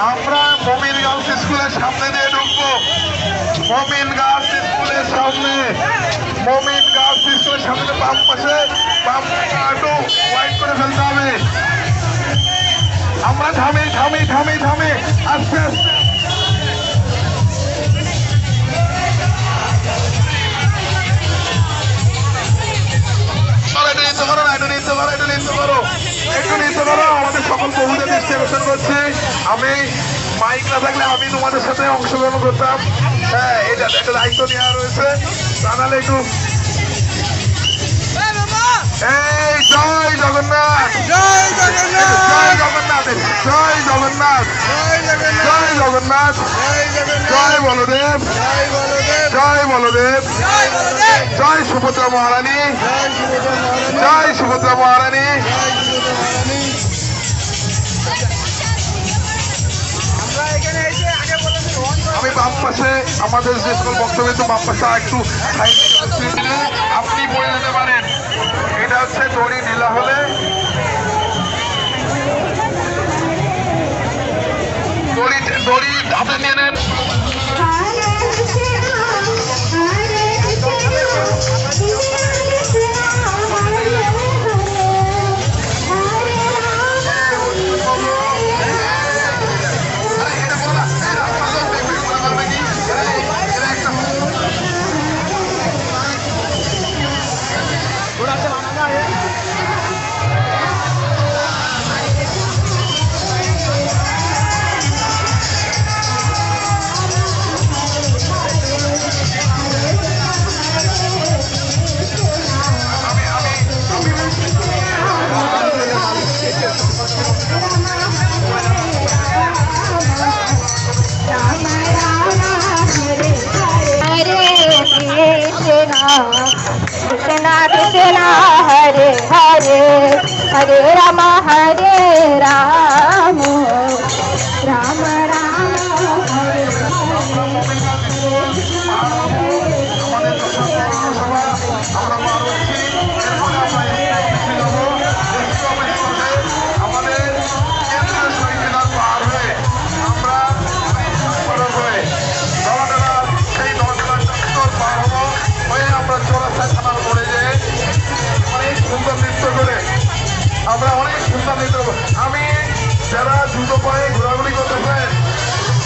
আমরা মমিন গার্লস স্কুলের সামনে দিয়ে ঢুকবো। মমিন গার্লস স্কুলের সামনে, মমিন গার্লস স্কুলের সামনে বাম পাশে একটু ওয়াইড করে ফেলতে হবে। আমরা থামি থামি থামি থামি আস্তে আস্তে আমাদের সকল বহুদের দৃষ্টি আকর্ষণ করছি। আমি মাইক না থাকলে আমি তোমাদের সাথে অংশগ্রহণ করতাম। হ্যাঁ, এটা একটা দায়িত্ব নেওয়া রয়েছে। জানালে একটু এই জয় জগন্নাথ, জয় জগন্নাথ, জয় জগন্নাথ, জয় জগন্নাথ, জয় জগন্নাথ, জয় বলদেব, জয় বলদেব, জয় সুভদ্রা মহারানী, জয় সুভদ্রা মহারানী। আমি বাম পাশে আমাদের যে সকল বক্তব্য বাম পাশে একটু আপনি বলে দিতে পারেন। এটা হচ্ছে দড়ি ঢিলা হলে দড়ি হাতে নিয়ে নেন। कृष्णा कृष्णा हरे हरे हरे राम राम राम राम हरे আমরা অনেক সুন্দর নৃত্য। আমি যারা জুতো পায়ে ঘোরাঘুরি করতেছেন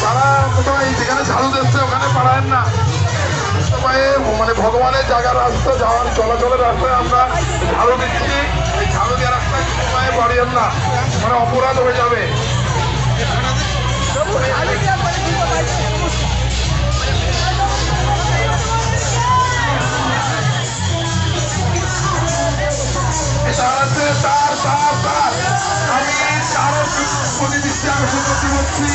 তারা কোথায় যেখানে ঝাড়ু দিচ্ছে ওখানে পাড়ায় না। জুতো পায়ে মানে ভগবানের জায়গার রাস্তা যাওয়ার চলাচলের রাস্তায় আমরা ঝাড়ু দিচ্ছি। এই ঝাড়ু দেওয়ার রাস্তায় জুতো পায়ে পাড়িয়েন না, মানে অপরাধ হয়ে যাবে। আমি তারও প্রতি দৃষ্টি আকর্ষণ করতে বলছি।